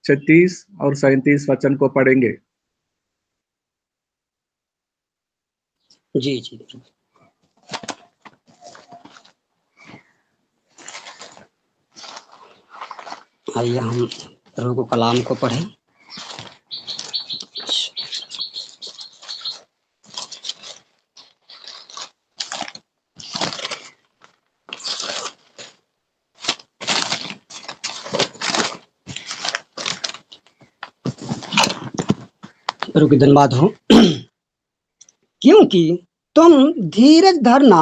36 और 37 वचन को पढ़ेंगे। जी जी। आइए हम प्रभु को कलाम को पढ़ें। प्रभु की धन्यवाद हो। क्योंकि तुम धीरज धरना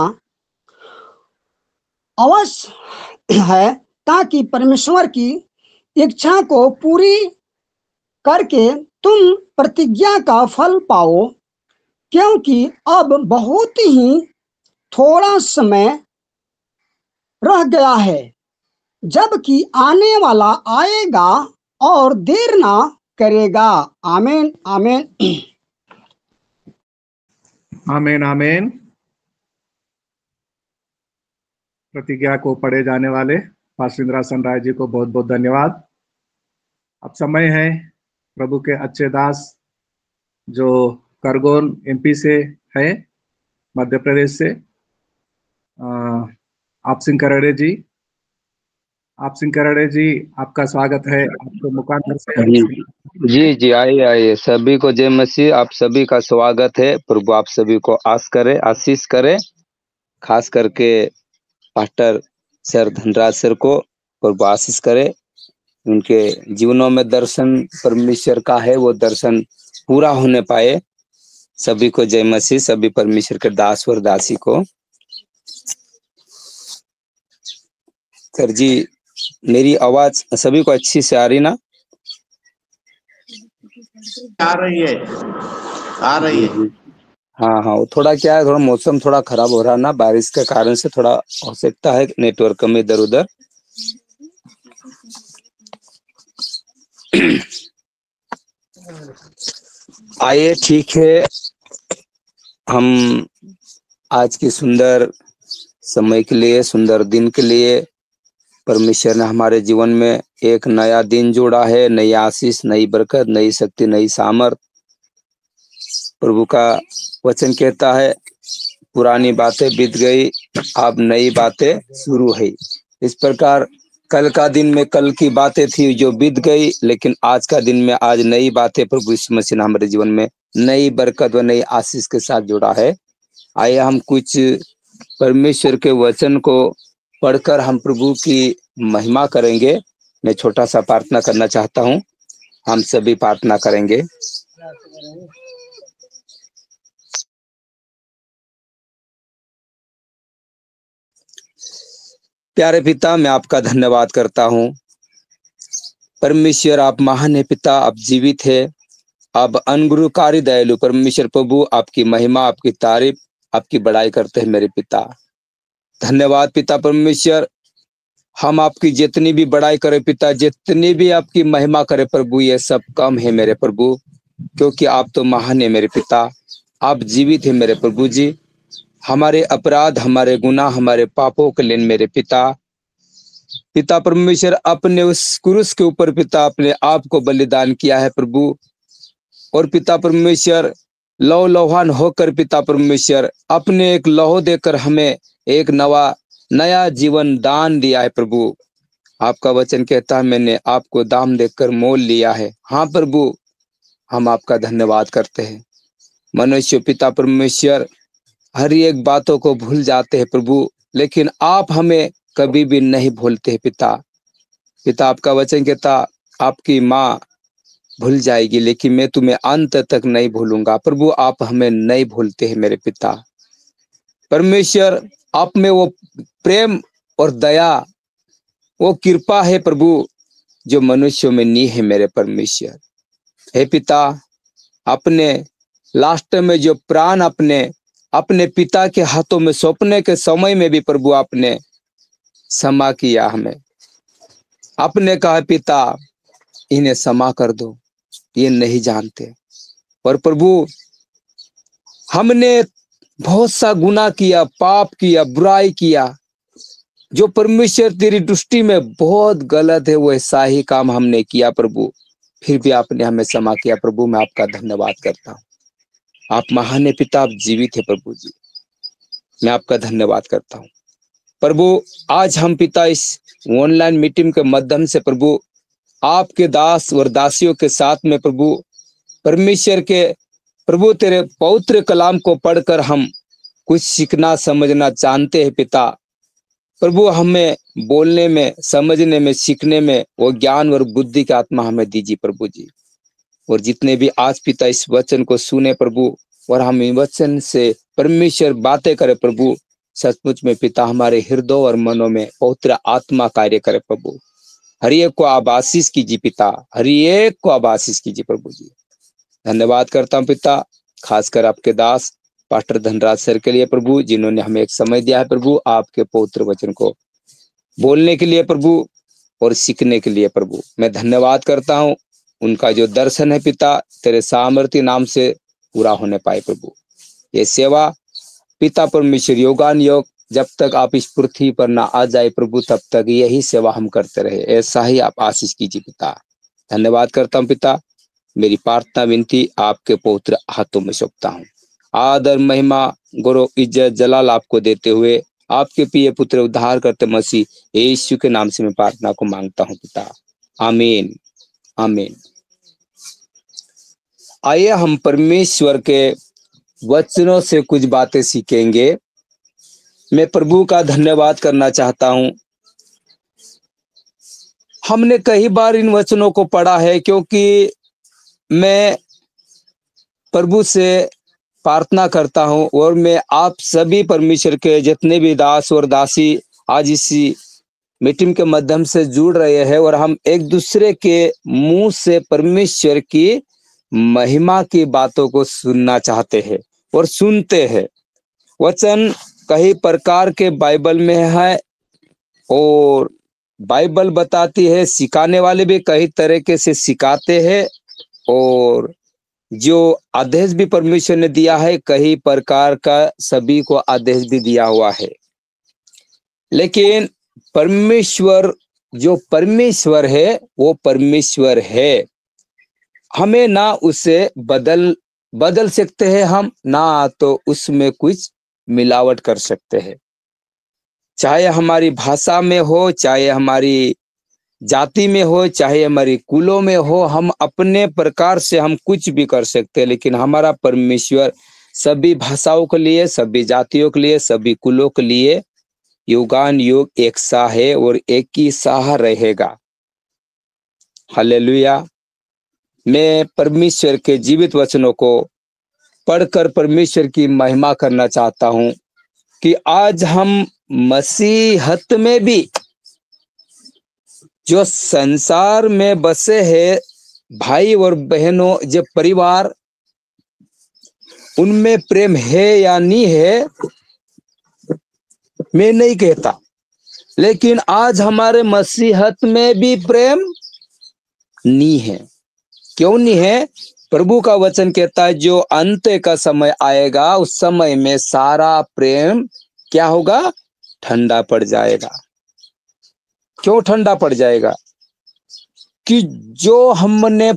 अवश्य है, ताकि परमेश्वर की इच्छा को पूरी करके तुम प्रतिज्ञा का फल पाओ। क्योंकि अब बहुत ही थोड़ा समय रह गया है, जबकि आने वाला आएगा और देर ना करेगा। आमीन आमीन। आमीन आमीन। प्रतिज्ञा को पढ़े जाने वाले पास्टर इंद्रासन राय जी को बहुत बहुत धन्यवाद। अब समय है प्रभु के अच्छे दास जो करगोन एमपी से है, मध्य प्रदेश से, आप सिंह करड़े जी। आप सिंह करड़े जी, आपका स्वागत है। आपको मुकाम जी जी, आइए आइए। सभी को जय मसीह। आप सभी का स्वागत है। प्रभु आप सभी को आशीष करे। खास करके पास्टर सर धनराज सर को प्रभु आशीष करे। उनके जीवनों में दर्शन परमेश्वर का है, वो दर्शन पूरा होने पाए। सभी को जय मसीह। सभी परमेश्वर के दास और दासी को। सर जी, मेरी आवाज सभी को अच्छी से आ रही ना? आ रही है, आ रही है। हाँ हाँ, वो थोड़ा क्या है, थोड़ा मौसम थोड़ा खराब हो रहा ना, बारिश के कारण से थोड़ा हो सकता है नेटवर्क में इधर उधर। आइए, ठीक है। हम आज की सुंदर समय के लिए, सुंदर दिन के लिए परमेश्वर ने हमारे जीवन में एक नया दिन जोड़ा है। नई आशीष, नई बरकत, नई शक्ति, नई सामर्थ। प्रभु का वचन कहता है, पुरानी बातें बीत गई, अब नई बातें शुरू है। इस प्रकार कल का दिन में कल की बातें थी जो बीत गई, लेकिन आज का दिन में आज नई बातें प्रभु यीशु मसीह ने हमारे जीवन में नई बरकत व नई आशीष के साथ जोड़ा है। आइए हम कुछ परमेश्वर के वचन को पढ़कर हम प्रभु की महिमा करेंगे। मैं छोटा सा प्रार्थना करना चाहता हूँ। हम सभी प्रार्थना करेंगे। प्यारे पिता, मैं आपका धन्यवाद करता हूँ। परमेश्वर आप महान है पिता, आप जीवित है, आप अनुग्रहकारी दयालु परमेश्वर प्रभु, आपकी महिमा, आपकी तारीफ, आपकी बड़ाई करते हैं मेरे पिता। धन्यवाद पिता परमेश्वर। हम आपकी जितनी भी बड़ाई करें पिता, जितनी भी आपकी महिमा करें प्रभु, ये सब कम है मेरे प्रभु, क्योंकि आप तो महान है मेरे पिता। आप जीवित है मेरे प्रभु जी। हमारे अपराध, हमारे गुनाह, हमारे पापों के लिए मेरे पिता परमेश्वर अपने उस क्रूस के ऊपर पिता अपने आप को बलिदान किया है प्रभु। और पिता परमेश्वर लौ लौहान होकर पिता परमेश्वर अपने एक लहू देकर हमें एक नया जीवन दान दिया है प्रभु। आपका वचन कहता है, मैंने आपको दाम देकर मोल लिया है। हाँ प्रभु, हम आपका धन्यवाद करते हैं। मनुष्य पिता परमेश्वर हर एक बातों को भूल जाते हैं प्रभु, लेकिन आप हमें कभी भी नहीं भूलते पिता। आपका वचन कहता, आपकी माँ भूल जाएगी लेकिन मैं तुम्हें अंत तक नहीं भूलूंगा। प्रभु आप हमें नहीं भूलते हैं मेरे पिता परमेश्वर। आप में वो प्रेम और दया, वो कृपा है प्रभु, जो मनुष्यों में नहीं है मेरे परमेश्वर। हे पिता, अपने लास्ट में जो प्राण अपने पिता के हाथों में सौंपने के समय में भी प्रभु आपने क्षमा किया हमें। आपने कहा, पिता इन्हें क्षमा कर दो, ये नहीं जानते। और प्रभु हमने बहुत सा गुनाह किया, पाप किया, बुराई किया, जो परमेश्वर तेरी दृष्टि में बहुत गलत है, वो ऐसा ही काम हमने किया प्रभु। फिर भी आपने हमें क्षमा किया प्रभु। मैं आपका धन्यवाद करता हूँ। आप महान है पिता, आप जीवित है प्रभु जी। मैं आपका धन्यवाद करता हूँ प्रभु। आज हम पिता इस ऑनलाइन मीटिंग के माध्यम से प्रभु आपके दास और दासियों के साथ में प्रभु परमेश्वर के प्रभु तेरे पवित्र कलाम को पढ़कर हम कुछ सीखना समझना जानते हैं पिता। प्रभु हमें बोलने में, समझने में, सीखने में वो ज्ञान और बुद्धि की आत्मा हमें दीजिए प्रभु जी। और जितने भी आज पिता इस वचन को सुने प्रभु, और हम इन वचन से परमेश्वर बातें करे प्रभु, सचमुच में पिता हमारे हृदय और मनों में पवित्र आत्मा कार्य करे प्रभु। हर एक को आप आशीष कीजिए पिता, हर एक को आप आशीष कीजिए प्रभु जी। धन्यवाद करता हूँ पिता, खासकर आपके दास पास्टर धनराज सर के लिए प्रभु, जिन्होंने हमें एक समय दिया है प्रभु आपके पवित्र वचन को बोलने के लिए प्रभु और सीखने के लिए प्रभु। मैं धन्यवाद करता हूँ। उनका जो दर्शन है पिता तेरे सामर्थ्य नाम से पूरा होने पाए प्रभु। ये सेवा पिता परमेश्वर योगान योग जब तक आप इस पृथ्वी पर ना आ जाए प्रभु, तब तक यही सेवा हम करते रहे। ऐसा ही आप आशीष कीजिए पिता। धन्यवाद करता हूँ पिता। मेरी प्रार्थना विनती आपके पवित्र हाथों में सौंपता हूँ। आदर महिमा गौरव इज्जत जलाल आपको देते हुए आपके प्रिय पुत्र उद्धार करते मसीह यीशु के नाम से मैं प्रार्थना को मांगता हूँ पिता। आमीन आमीन। आइए हम परमेश्वर के वचनों से कुछ बातें सीखेंगे। मैं प्रभु का धन्यवाद करना चाहता हूं। हमने कई बार इन वचनों को पढ़ा है, क्योंकि मैं प्रभु से प्रार्थना करता हूं और मैं आप सभी परमेश्वर के जितने भी दास और दासी आज इसी मीटिंग के माध्यम से जुड़ रहे हैं, और हम एक दूसरे के मुंह से परमेश्वर की महिमा की बातों को सुनना चाहते हैं और सुनते हैं। वचन कई प्रकार के बाइबल में है, और बाइबल बताती है, सिखाने वाले भी कई तरीके से सिखाते हैं, और जो आदेश भी परमेश्वर ने दिया है कई प्रकार का सभी को आदेश भी दिया हुआ है। लेकिन परमेश्वर जो परमेश्वर है वो परमेश्वर है। हमें ना उसे बदल सकते हैं हम, ना तो उसमें कुछ मिलावट कर सकते हैं। चाहे हमारी भाषा में हो, चाहे हमारी जाति में हो, चाहे हमारी कुलों में हो, हम अपने प्रकार से हम कुछ भी कर सकते हैं। लेकिन हमारा परमेश्वर सभी भाषाओं के लिए, सभी जातियों के लिए, सभी कुलों के लिए युगान युग एक सा है और एक ही सा रहेगा। हालेलुया। मैं परमेश्वर के जीवित वचनों को पढ़कर परमेश्वर की महिमा करना चाहता हूं कि आज हम मसीहत में भी जो संसार में बसे हैं भाई और बहनों, जो परिवार, उनमें प्रेम है या नहीं है मैं नहीं कहता, लेकिन आज हमारे मसीहत में भी प्रेम नहीं है। क्यों नहीं है? प्रभु का वचन कहता है जो अंत का समय आएगा उस समय में सारा प्रेम क्या होगा? ठंडा पड़ जाएगा। क्यों ठंडा पड़ जाएगा? कि जो हमने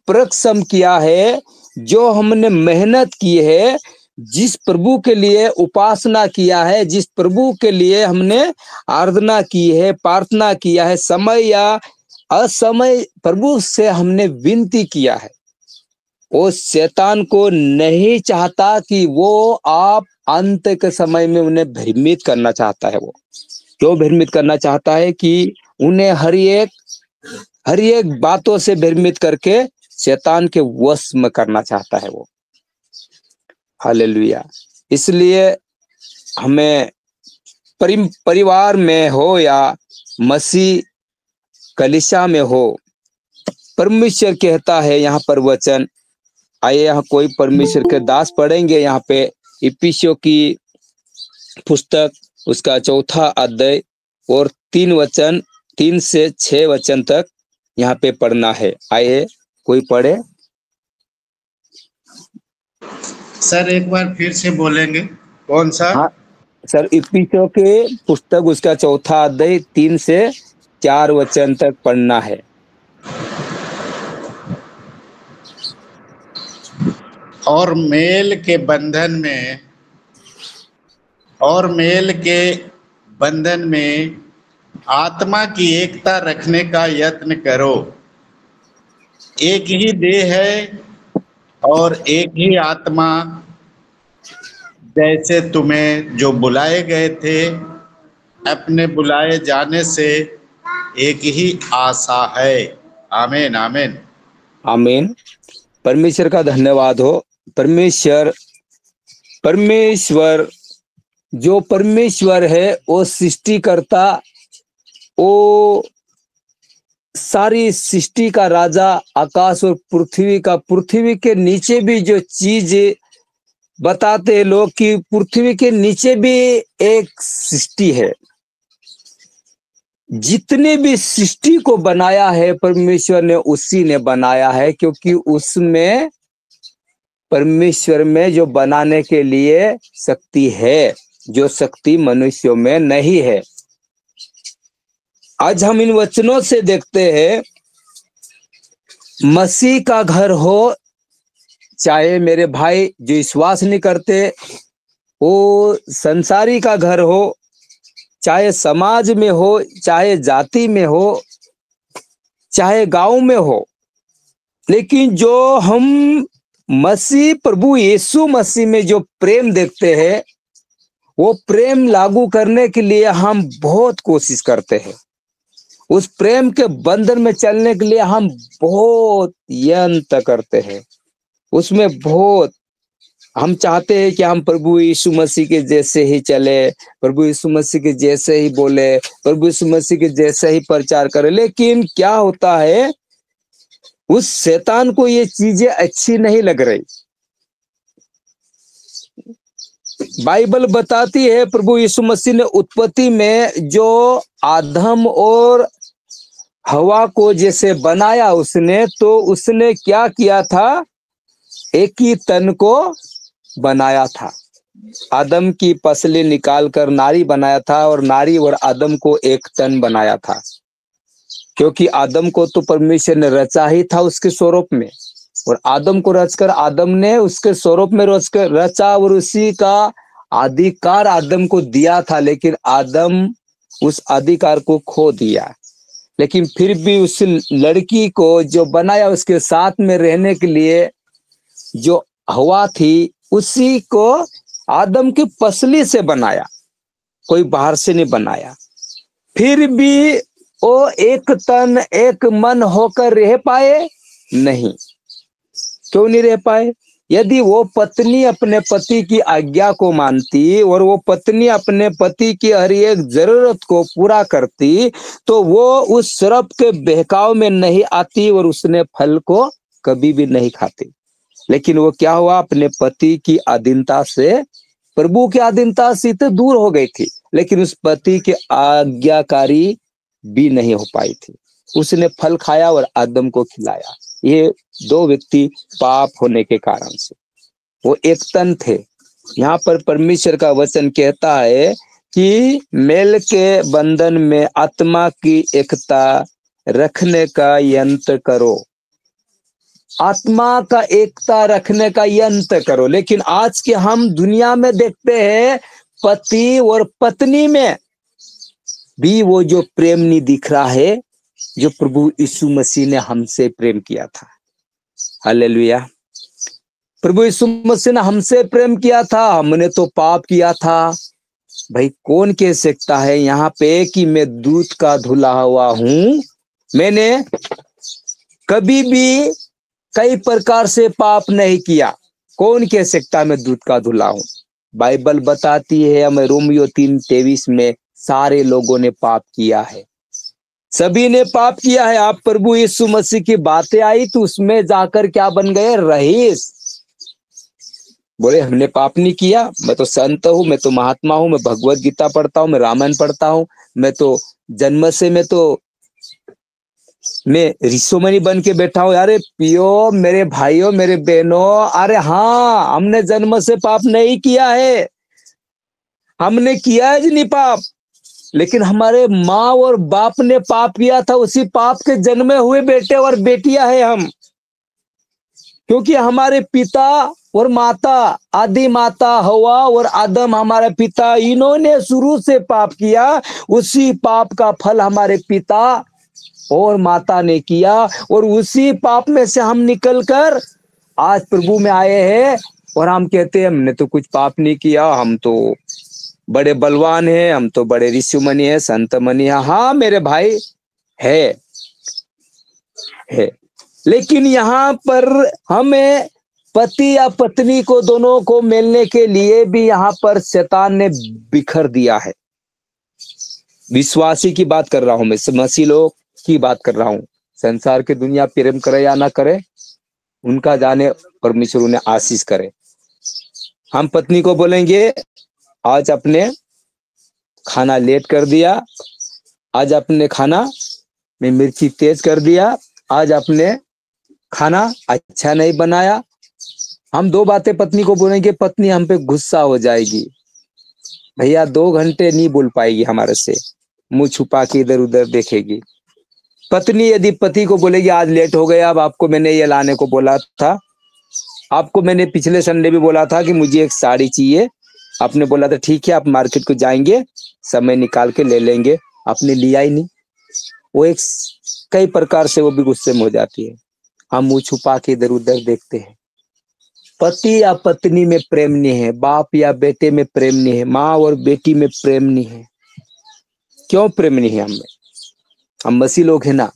परिश्रम किया है, जो हमने मेहनत की है, जिस प्रभु के लिए उपासना किया है, जिस प्रभु के लिए हमने आराधना की है, प्रार्थना किया है, समय या असमय प्रभु से हमने विनती किया है, वो शैतान को नहीं चाहता कि वो आप अंत के समय में उन्हें भ्रमित करना चाहता है। वो क्यों भ्रमित करना चाहता है? कि उन्हें हर एक बातों से भ्रमित करके शैतान के वश में करना चाहता है वो। हालेलुया। इसलिए हमें परिवार में हो या मसीह कलीसिया में हो, परमेश्वर कहता है यहाँ पर वचन। आइए यहाँ कोई परमेश्वर के दास पढ़ेंगे यहाँ पे इफिसियों की पुस्तक उसका 4 अध्याय और 3 से 6 वचन तक यहाँ पे पढ़ना है। आइए कोई पढ़े। सर एक बार फिर से बोलेंगे? कौन सा? हाँ सर, इफिसियों के पुस्तक उसका 4 अध्याय 3 से 4 वचन तक पढ़ना है। और मेल के बंधन में आत्मा की एकता रखने का यत्न करो। एक ही देह है और एक ही आत्मा, जैसे तुम्हें जो बुलाए गए थे, अपने बुलाए जाने से एक ही आशा है। आमीन आमीन आमीन। परमेश्वर का धन्यवाद हो। परमेश्वर जो परमेश्वर है वो सृष्टिकर्ता, वो सारी सृष्टि का राजा, आकाश और पृथ्वी के नीचे भी जो चीज बताते हैं लोग कि पृथ्वी के नीचे भी एक सृष्टि है। जितने भी सृष्टि को बनाया है परमेश्वर ने उसी ने बनाया है, क्योंकि उसमें परमेश्वर में जो बनाने के लिए शक्ति है, जो शक्ति मनुष्यों में नहीं है। आज हम इन वचनों से देखते हैं, मसीह का घर हो, चाहे मेरे भाई जो विश्वास नहीं करते, वो संसारी का घर हो, चाहे समाज में हो, चाहे जाति में हो, चाहे गांव में हो, लेकिन जो हम मसीह प्रभु यीशु मसीह में जो प्रेम देखते हैं, वो प्रेम लागू करने के लिए हम बहुत कोशिश करते हैं। उस प्रेम के बंधन में चलने के लिए हम बहुत यत्न करते हैं। उसमें बहुत हम चाहते हैं कि हम प्रभु यीशु मसीह के जैसे ही चले, प्रभु यीशु मसीह के जैसे ही बोले, प्रभु यीशु मसीह के जैसे ही प्रचार करें। लेकिन क्या होता है, उस शैतान को ये चीजें अच्छी नहीं लग रही। बाइबल बताती है प्रभु यीशु मसीह ने उत्पत्ति में जो आदम और हवा को जैसे बनाया उसने, तो उसने क्या किया था, एक ही तन को बनाया था। आदम की पसली निकाल कर नारी बनाया था, और नारी और आदम को एक तन बनाया था, क्योंकि आदम को तो परमेश्वर ने रचा ही था उसके स्वरूप में, और आदम को रचकर आदम ने उसके स्वरूप में रचा, और उसी का अधिकार आदम को दिया था। लेकिन आदम उस अधिकार को खो दिया। लेकिन फिर भी उस लड़की को जो बनाया, उसके साथ में रहने के लिए जो हवा थी, उसी को आदम की पसली से बनाया, कोई बाहर से नहीं बनाया। फिर भी वो एक तन एक मन होकर रह पाए नहीं। क्यों नहीं रह पाए? यदि वो पत्नी अपने पति की आज्ञा को मानती और वो पत्नी अपने पति की हर एक जरूरत को पूरा करती, तो वो उस सर्प के बहकाव में नहीं आती और उसने फल को कभी भी नहीं खाती। लेकिन वो क्या हुआ, अपने पति की अधीनता से, प्रभु की अधीनता से तो दूर हो गई थी, लेकिन उस पति के आज्ञाकारी भी नहीं हो पाई थी। उसने फल खाया और आदम को खिलाया। ये दो व्यक्ति पाप होने के कारण से वो एक तन थे। यहाँ पर परमेश्वर का वचन कहता है कि मेल के बंधन में आत्मा की एकता रखने का यत्न करो। आत्मा का एकता रखने का यत्न करो। लेकिन आज के हम दुनिया में देखते हैं, पति और पत्नी में भी वो जो प्रेम नहीं दिख रहा है, जो प्रभु यीशु मसीह ने हमसे प्रेम किया था। हालेलुया। प्रभु यीशु मसीह ने हमसे प्रेम किया था, हमने तो पाप किया था। भाई कौन कह सकता है यहाँ पे कि मैं दूध का धुला हुआ हूं? मैंने कभी भी कई प्रकार से पाप नहीं किया। कौन कह सकता मैं दूध का धुला हूं? बाइबल बताती है हमें, रोमियो 3:23 में, सारे लोगों ने पाप किया है, सभी ने पाप किया है। आप प्रभु यीशु मसीह की बातें आई तो उसमें जाकर क्या बन गए? रईस। बोले हमने पाप नहीं किया, मैं तो संत हूं, मैं तो महात्मा हूं, मैं भगवत गीता पढ़ता हूं, मैं रामायण पढ़ता हूं, मैं तो जन्म से मैं ऋषिमुनि बन के बैठा हूं। अरे पियो मेरे भाइयों मेरे बहनों, अरे हाँ, हमने जन्म से पाप नहीं किया है, हमने किया है नहीं पाप, लेकिन हमारे माँ और बाप ने पाप किया था। उसी पाप के जन्मे हुए बेटे और बेटियां हैं हम, क्योंकि हमारे पिता और माता आदि माता हवा और आदम हमारे पिता, इन्होंने शुरू से पाप किया। उसी पाप का फल हमारे पिता और माता ने किया, और उसी पाप में से हम निकलकर आज प्रभु में आए हैं। और हम कहते हैं हमने तो कुछ पाप नहीं किया, हम तो बड़े बलवान हैं, हम तो बड़े ऋषि मुनि हैं, संत मुनि हैं। हाँ मेरे भाई है, लेकिन यहाँ पर हमें पति या पत्नी को दोनों को मिलने के लिए भी यहाँ पर शैतान ने बिखर दिया है। विश्वासी की बात कर रहा हूं मैं, मसीह लोग की बात कर रहा हूं। संसार की दुनिया प्रेम करे या ना करे, उनका जाने, परमेश्वर उन्हें आशीष करे। हम पत्नी को बोलेंगे आज अपने खाना लेट कर दिया, आज अपने खाना में मिर्ची तेज कर दिया, आज अपने खाना अच्छा नहीं बनाया। हम दो बातें पत्नी को बोलेंगे, पत्नी हम पे गुस्सा हो जाएगी, भैया 2 घंटे नहीं बोल पाएगी हमारे से, मुंह छुपा के इधर उधर देखेगी। पत्नी यदि पति को बोलेगी आज लेट हो गया, अब आपको मैंने ये लाने को बोला था, आपको मैंने पिछले संडे भी बोला था कि मुझे एक साड़ी चाहिए, आपने बोला था ठीक है आप मार्केट को जाएंगे, समय निकाल के ले लेंगे, आपने लिया ही नहीं। वो एक कई प्रकार से वो भी गुस्से में हो जाती है। हम मुंह छुपा के इधर उधर देखते हैं। पति या पत्नी में प्रेम नहीं है, बाप या बेटे में प्रेम नहीं है, माँ और बेटी में प्रेम नहीं है। क्यों प्रेम नहीं है हमें? हम मसीह लोग हैं ना।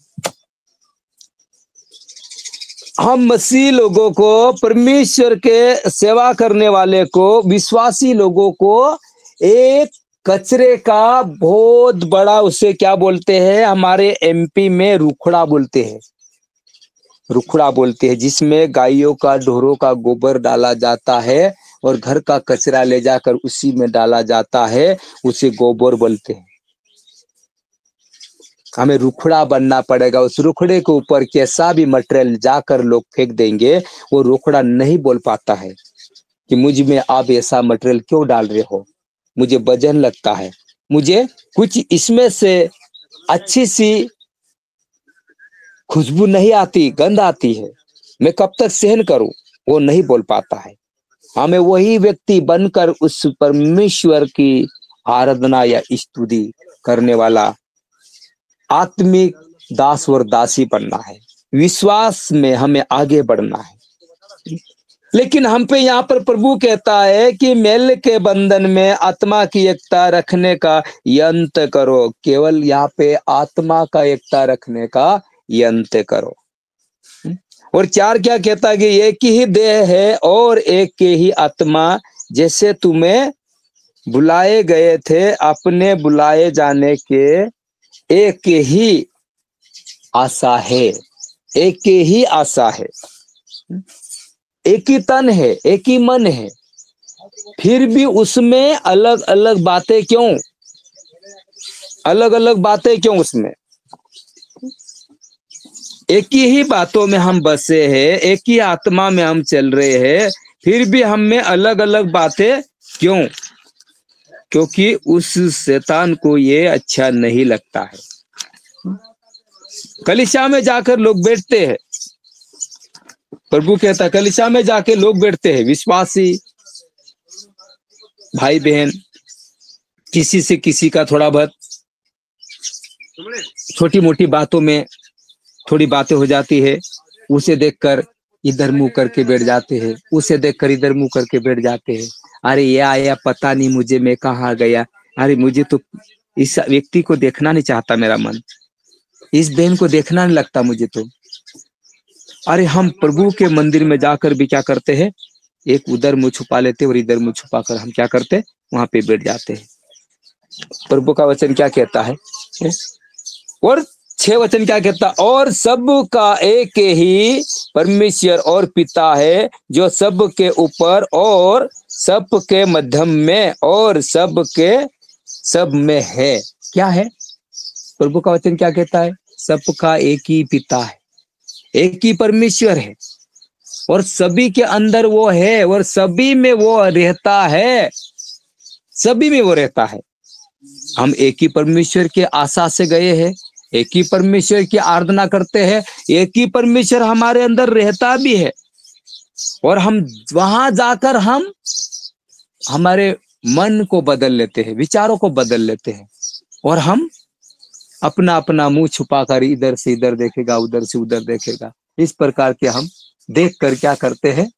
हम मसीह लोगों को, परमेश्वर के सेवा करने वाले को, विश्वासी लोगों को एक कचरे का बहुत बड़ा, उसे क्या बोलते हैं हमारे एमपी में, रुखड़ा बोलते हैं, रुखड़ा बोलते हैं, जिसमें गायों का ढोरों का गोबर डाला जाता है और घर का कचरा ले जाकर उसी में डाला जाता है, उसे गोबर बोलते हैं। हमें रुखड़ा बनना पड़ेगा। उस रुखड़े के ऊपर कैसा भी मटेरियल जाकर लोग फेंक देंगे, वो रुखड़ा नहीं बोल पाता है कि मुझ में आप ऐसा मटेरियल क्यों डाल रहे हो, मुझे वजन लगता है, मुझे कुछ इसमें से अच्छी सी खुशबू नहीं आती, गंध आती है, मैं कब तक सहन करूं, वो नहीं बोल पाता है। हमें वही व्यक्ति बनकर उस परमेश्वर की आराधना या स्तुति करने वाला आत्मिक दास और दासी बनना है। विश्वास में हमें आगे बढ़ना है। लेकिन हम पे यहाँ पर प्रभु कहता है कि मेल के बंधन में आत्मा की एकता रखने का यत्न करो। केवल यहाँ पे आत्मा का एकता रखने का यत्न करो। और 4 क्या कहता है कि एक ही देह है और एक ही आत्मा, जैसे तुम्हें बुलाए गए थे अपने बुलाए जाने के एक ही आशा है, एक ही आशा है, एक ही तन है, एक ही मन है, फिर भी उसमें अलग अलग बातें क्यों, अलग अलग बातें क्यों? उसमें एक ही बातों में हम बसे हैं, एक ही आत्मा में हम चल रहे हैं, फिर भी हम में अलग अलग बातें क्यों? क्योंकि उस शैतान को ये अच्छा नहीं लगता है। कलीसिया में जाकर लोग बैठते हैं, प्रभु कहता है कलीसिया में जाके लोग बैठते हैं, विश्वासी भाई बहन, किसी से किसी का थोड़ा बहुत छोटी मोटी बातों में थोड़ी बातें हो जाती है, उसे देखकर इधर मुंह करके बैठ जाते हैं, उसे देखकर इधर मुंह करके बैठ जाते हैं। अरे ये आया पता नहीं मुझे, मैं कहाँ गया, अरे मुझे तो इस व्यक्ति को देखना नहीं चाहता मेरा मन, इस बहन को देखना नहीं लगता मुझे तो। अरे हम प्रभु के मंदिर में जाकर भी क्या करते हैं, एक उधर मुंह छुपा लेते और इधर मुंह छुपा कर हम क्या करते, वहां पे बैठ जाते हैं। प्रभु का वचन क्या कहता है? और 6 वचन क्या कहता? और सब का एक ही परमेश्वर और पिता है, जो सब के ऊपर और सब के मध्यम में और सब के सब में है। क्या है? प्रभु का वचन क्या कहता है? सबका एक ही पिता है, एक ही परमेश्वर है और सभी के अंदर वो है और सभी में वो रहता है, सभी में वो रहता है। हम एक ही परमेश्वर के आशा से गए हैं, एक ही परमेश्वर की आराधना करते हैं, एक ही परमेश्वर हमारे अंदर रहता भी है। और हम वहां जाकर हम हमारे मन को बदल लेते हैं, विचारों को बदल लेते हैं, और हम अपना अपना मुंह छुपाकर इधर से इधर देखेगा, उधर से उधर देखेगा। इस प्रकार के हम देख कर क्या करते हैं,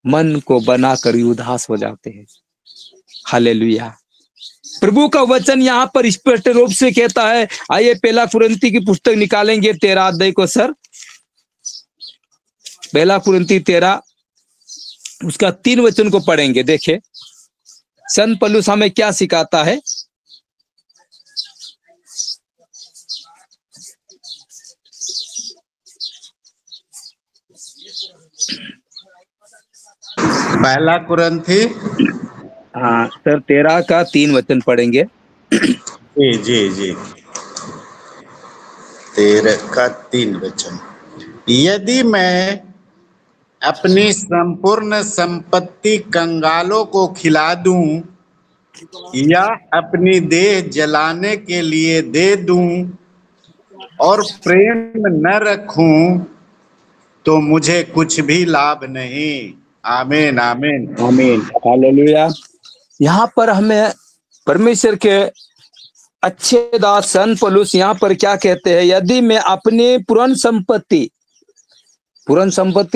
मन को बनाकर उदास हो जाते हैं। हालेलुया। प्रभु का वचन यहाँ पर स्पष्ट रूप से कहता है। आइए पहला कुरिन्ती की पुस्तक निकालेंगे 13 अध्याय को सर। पहला कुरिन्ती 13 उसका 3 वचन को पढ़ेंगे। देखे संत पौलुस हमें क्या सिखाता है। पहला कुरिन्थी हाँ सर 13 का 3 वचन पढ़ेंगे। जी जी जी 13 का 3 वचन। यदि मैं अपनी संपूर्ण संपत्ति कंगालों को खिला दूं या अपनी देह जलाने के लिए दे दूं और प्रेम न रखूं तो मुझे कुछ भी लाभ नहीं। आमीन आमीन आमीन हालेलुया। यहाँ पर हमें परमेश्वर के अच्छे दास संत पौलुस यहाँ पर क्या कहते हैं। यदि मैं अपनी पूर्ण संपत्ति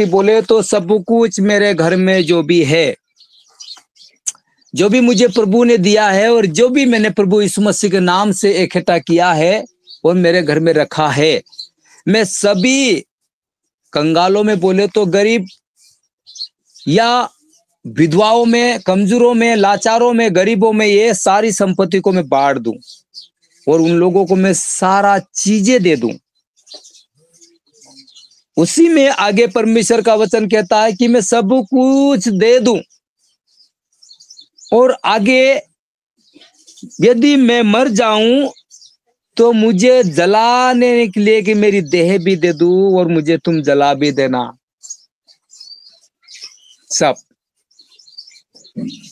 बोले तो सब कुछ मेरे घर में जो भी है, जो भी मुझे प्रभु ने दिया है और जो भी मैंने प्रभु यीशु मसीह के नाम से इकट्ठा किया है और मेरे घर में रखा है, मैं सभी कंगालों में बोले तो गरीब या विधवाओं में, कमजोरों में, लाचारों में, गरीबों में, ये सारी संपत्ति को मैं बांट दूं और उन लोगों को मैं सारा चीजें दे दूं। उसी में आगे परमेश्वर का वचन कहता है कि मैं सब कुछ दे दूं और आगे यदि मैं मर जाऊं तो मुझे जलाने के लिए कि मेरी देह भी दे दूं और मुझे तुम जला भी देना। सब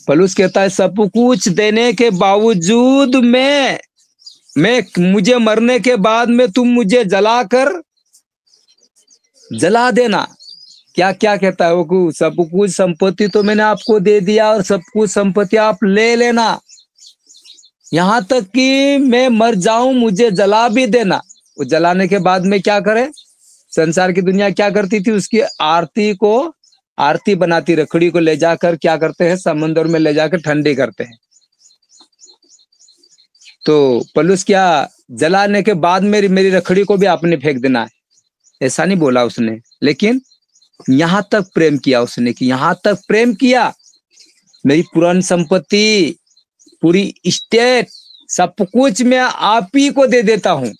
पौलुस कहता है सब कुछ देने के बावजूद मैं मुझे मरने के बाद में तुम मुझे जला देना। क्या क्या कहता है वो, सब कुछ संपत्ति तो मैंने आपको दे दिया और सब कुछ संपत्ति आप ले लेना, यहां तक कि मैं मर जाऊं मुझे जला भी देना। वो जलाने के बाद में क्या करे, संसार की दुनिया क्या करती थी, उसकी आरती बनाती, रखड़ी को ले जाकर क्या करते हैं, समुद्र में ले जाकर ठंडी करते हैं। तो पौलुस क्या जलाने के बाद मेरी रखड़ी को भी आपने फेंक देना है, ऐसा नहीं बोला उसने, लेकिन यहां तक प्रेम किया उसने कि यहां तक प्रेम किया, मेरी पुरानी संपत्ति, पूरी स्टेट, सब कुछ मैं आप ही को दे देता हूं।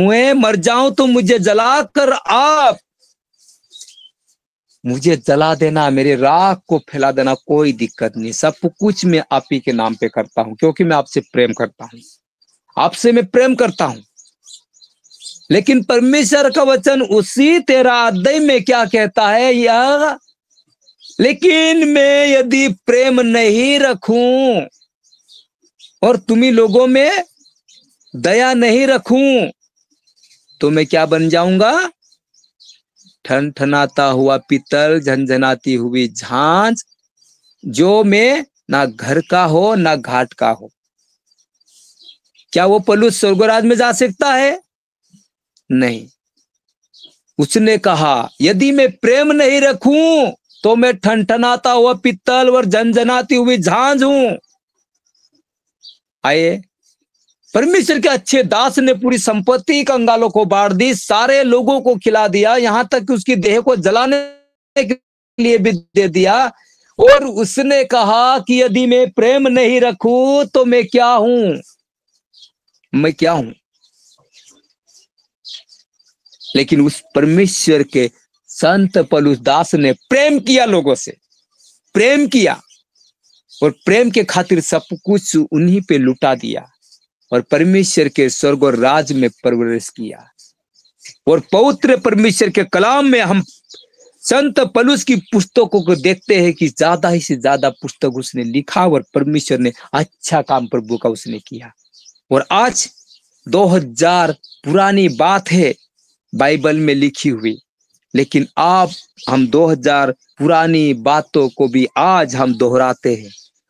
मैं मर जाऊं तो मुझे जलाकर आप मुझे जला देना, मेरे राख को फैला देना, कोई दिक्कत नहीं, सब कुछ मैं आप ही के नाम पे करता हूं क्योंकि मैं आपसे प्रेम करता हूं, आपसे मैं प्रेम करता हूं। लेकिन परमेश्वर का वचन उसी 13 अध्याय में क्या कहता है, यह लेकिन मैं यदि प्रेम नहीं रखूं और तुम्ही लोगों में दया नहीं रखूं तो मैं क्या बन जाऊंगा, ठनठनाता हुआ पीतल, झनझनाती हुई झांझ, जो में ना घर का हो ना घाट का हो। क्या वो पौलुस स्वर्गराज में जा सकता है? नहीं। उसने कहा यदि मैं प्रेम नहीं रखूं तो मैं ठनठनाता हुआ पीतल और झनझनाती हुई झांझ हूं। आइए, परमेश्वर के अच्छे दास ने पूरी संपत्ति कंगालों को बांट दी, सारे लोगों को खिला दिया, यहां तक कि उसकी देह को जलाने के लिए भी दे दिया, और उसने कहा कि यदि मैं प्रेम नहीं रखूं तो मैं क्या हूं, मैं क्या हूं। लेकिन उस परमेश्वर के संत पौलुस दास ने प्रेम किया, लोगों से प्रेम किया और प्रेम के खातिर सब कुछ उन्हीं पे लुटा दिया और परमेश्वर के स्वर्ग और राज में प्रवेश किया। और पवित्र परमेश्वर के कलाम में हम संत पौलुस की पुस्तकों को देखते हैं कि ज्यादा ही से ज्यादा पुस्तक उसने लिखा और परमेश्वर ने अच्छा काम प्रभु का उसने किया। और आज 2000 पुरानी बात है बाइबल में लिखी हुई, लेकिन आप हम 2000 पुरानी बातों को भी आज हम दोहराते हैं,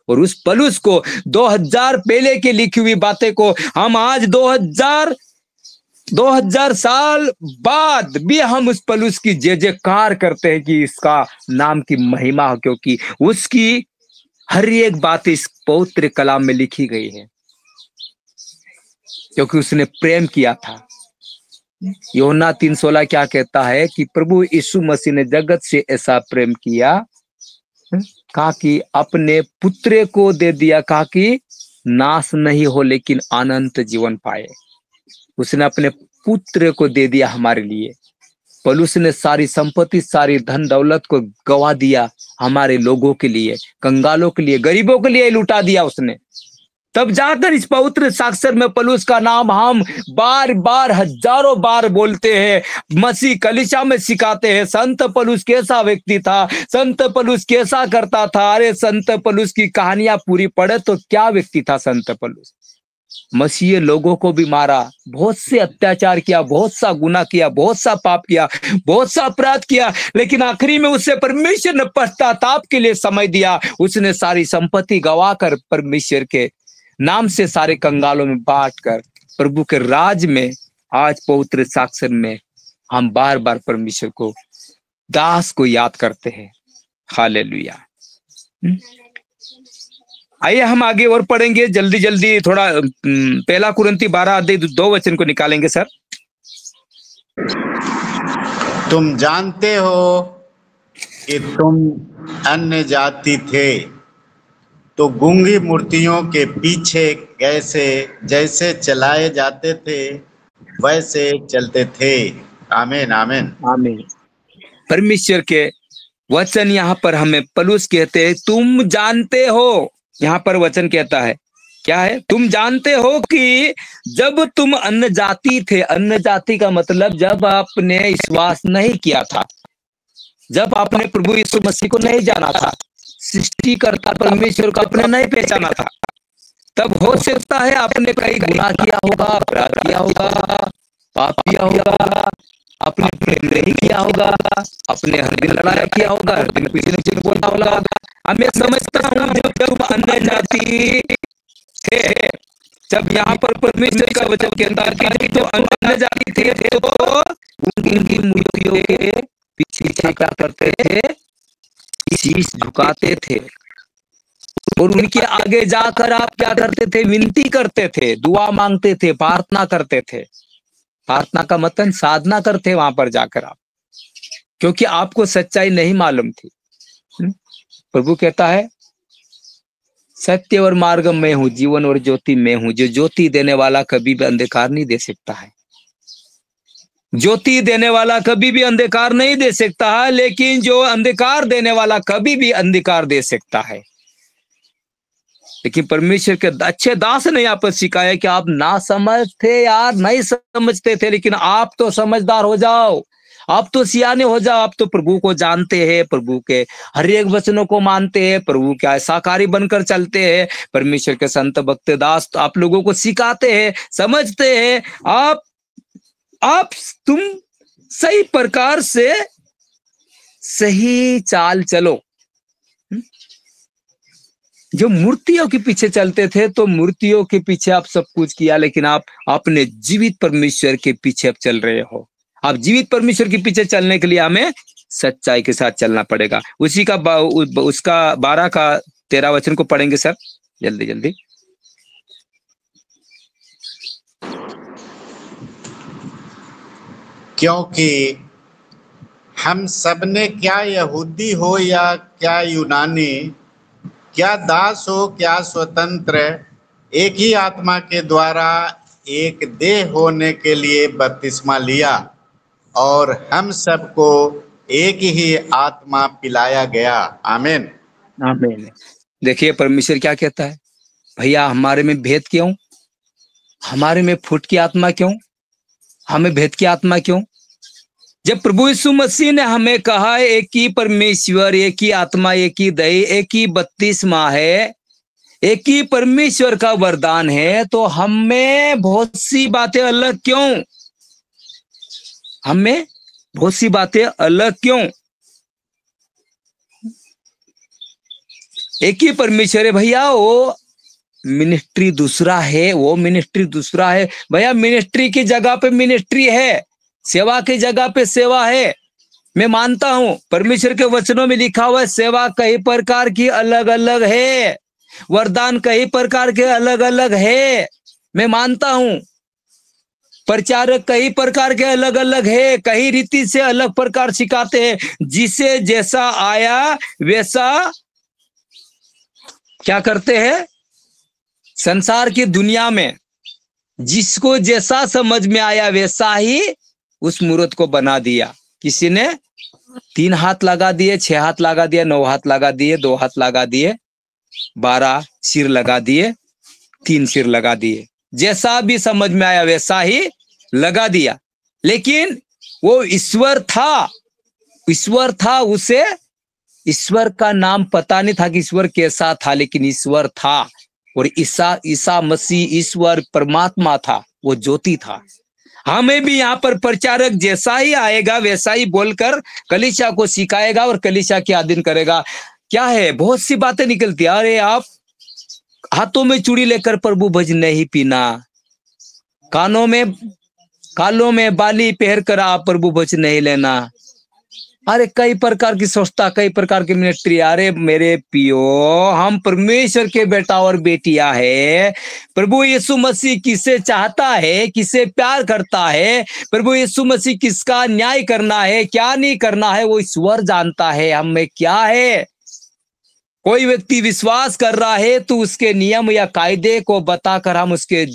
और उस पलूस को 2000 पहले के लिखी हुई बातें को हम आज 2000 साल बाद भी हम उस पलूस की जय जयकार करते हैं कि इसका नाम की महिमा हो, क्योंकि उसकी हर एक बात इस पवित्र कलाम में लिखी गई है, क्योंकि उसने प्रेम किया था। यूहन्ना 3:16 क्या कहता है कि प्रभु यीशु मसीह ने जगत से ऐसा प्रेम किया, कहा कि अपने पुत्र को दे दिया, कहा कि नाश नहीं हो लेकिन अनंत जीवन पाए। उसने अपने पुत्र को दे दिया हमारे लिए। पौलुस ने सारी संपत्ति, सारी धन दौलत को गवा दिया हमारे लोगों के लिए, कंगालों के लिए, गरीबों के लिए लुटा दिया उसने। तब जाकर इस पवित्र साक्षर में पौलुस का नाम हम बार बार हजारों बार बोलते हैं, मसीह कलीसिया में सिखाते हैं। संत पौलुस कैसा व्यक्ति था, संत पौलुस कैसा करता था। अरे संत पौलुस की कहानियां पूरी पढ़े तो क्या व्यक्ति था संत पौलुस। मसीह लोगों को भी मारा, बहुत से अत्याचार किया, बहुत सा गुनाह किया, बहुत सा पाप किया, बहुत सा अपराध किया, लेकिन आखिरी में उससे परमेश्वर ने पश्चाताप के लिए समय दिया। उसने सारी संपत्ति गवाकर परमेश्वर के नाम से सारे कंगालों में बांटकर प्रभु के राज में आज पवित्र साक्षर में हम बार बार परमेश्वर को, दास को याद करते हैं। हालेलुया। आइए हम आगे और पढ़ेंगे जल्दी जल्दी थोड़ा। पहला कुरिन्थी 12 अध्याय 2 वचन को निकालेंगे सर। तुम जानते हो कि तुम अन्य जाति थे तो गूंगी मूर्तियों के पीछे जैसे चलाए जाते थे वैसे चलते थे। आमीन आमीन आमीन। परमेश्वर के वचन यहाँ पर हमें पौलुस कहते हैं तुम जानते हो। यहाँ पर वचन कहता है क्या है, तुम जानते हो कि जब तुम अन्य जाति थे, अन्य जाति का मतलब जब आपने विश्वास नहीं किया था, जब आपने प्रभु यीशु मसीह को नहीं जाना था, सृष्टिकर्ता परमेश्वर को आपने नहीं पहचाना था, तब हो सकता है आपने कई गुनाह किया होगा, अपराध किया होगा, पाप किया होगा, आपने प्रेम नहीं किया होगा, अपने हर दिन लड़ाई किया होगा, हर दिन पीछे नीचे बोला होगा। हमें समझता हूँ जब अन्य जाति थे, जब यहाँ पर परमेश्वर का वचन कहता है तो अन्य जाति थे तो उनकी मूर्तियों के पीछे क्या करते थे, शीश झुकाते थे, और उनके आगे जाकर आप क्या करते थे, विनती करते थे, दुआ मांगते थे, प्रार्थना करते थे। प्रार्थना का मतलब साधना करते वहां पर जाकर आप, क्योंकि आपको सच्चाई नहीं मालूम थी। प्रभु कहता है सत्य और मार्ग मैं हूं, जीवन और ज्योति मैं हूं। जो ज्योति देने वाला कभी भी अंधकार नहीं दे सकता है, ज्योति देने वाला कभी भी अंधकार नहीं दे सकता है, लेकिन जो अंधकार देने वाला कभी भी अंधकार दे सकता है। लेकिन परमेश्वर के अच्छे दास ने यहाँ पर सिखाया कि आप ना समझ थे यार, नहीं समझते थे, लेकिन आप तो समझदार हो जाओ, आप तो सियाने हो जाओ, आप तो प्रभु को जानते हैं, प्रभु के हर एक वचनों को मानते हैं, प्रभु के साकारी बनकर चलते हैं। परमेश्वर के संत भक्त दास तो आप लोगों को सिखाते हैं, समझते हैं। आप तुम सही प्रकार से सही चाल चलो। जो मूर्तियों के पीछे चलते थे तो मूर्तियों के पीछे आप सब कुछ किया, लेकिन आप अपने जीवित परमेश्वर के पीछे अब चल रहे हो। आप जीवित परमेश्वर के पीछे चलने के लिए हमें सच्चाई के साथ चलना पड़ेगा। उसी का उसका 12 का 13 वचन को पढ़ेंगे सर जल्दी जल्दी। क्योंकि हम सबने, क्या यहूदी हो या क्या यूनानी, क्या दास हो क्या स्वतंत्र, एक ही आत्मा के द्वारा एक देह होने के लिए बपतिस्मा लिया और हम सबको एक ही आत्मा पिलाया गया। आमीन आमीन। देखिए परमेश्वर क्या कहता है, भैया हमारे में भेद क्यों, हमारे में फूट की आत्मा क्यों, हमें भेद की आत्मा क्यों। जब प्रभु यीशु मसीह ने हमें कहा एक ही परमेश्वर, एक ही आत्मा, एक ही दही, एक ही बपतिस्मा है, एक ही परमेश्वर का वरदान है, तो हमें बहुत सी बातें अलग क्यों, हमें बहुत सी बातें अलग क्यों? एक ही परमेश्वर है भैया, वो मिनिस्ट्री दूसरा है, वो मिनिस्ट्री दूसरा है भैया। मिनिस्ट्री की जगह पे मिनिस्ट्री है, सेवा की जगह पे सेवा है। मैं मानता हूं परमेश्वर के वचनों में लिखा हुआ है सेवा कई प्रकार की अलग अलग है, वरदान कई प्रकार के अलग अलग है। मैं मानता हूं प्रचारक कई प्रकार के अलग अलग है, कई रीति से अलग प्रकार सिखाते हैं। जिसे जैसा आया वैसा क्या करते हैं? संसार की दुनिया में जिसको जैसा समझ में आया वैसा ही उस मूर्त को बना दिया। किसी ने 3 हाथ लगा दिए, 6 हाथ लगा दिए, 9 हाथ लगा दिए, 2 हाथ लगा दिए, 12 सिर लगा दिए, 3 सिर लगा दिए। जैसा भी समझ में आया वैसा ही लगा दिया। लेकिन वो ईश्वर था, ईश्वर था, उसे ईश्वर का नाम पता नहीं था कि ईश्वर कैसा था, लेकिन ईश्वर था। और ईसा मसीह ईश्वर परमात्मा था, वो ज्योति था। हमें भी यहाँ पर प्रचारक जैसा ही आएगा वैसा ही बोलकर कलीसिया को सिखाएगा और कलीसिया के अधीन करेगा। क्या है, बहुत सी बातें निकलती है। अरे आप हाथों में चूड़ी लेकर प्रभु भज नहीं पीना, कालों में बाली पहन कर आप प्रभु भज नहीं लेना। अरे कई प्रकार की संस्था, कई प्रकार की मिनिस्ट्री। अरे मेरे पियो, हम परमेश्वर के बेटा और बेटियां है। प्रभु यीशु मसीह किसे चाहता है, किसे प्यार करता है, प्रभु यीशु मसीह किसका न्याय करना है, क्या नहीं करना है, वो ईश्वर जानता है। हम में क्या है, कोई व्यक्ति विश्वास कर रहा है तो उसके नियम या कायदे को बताकर हम उसके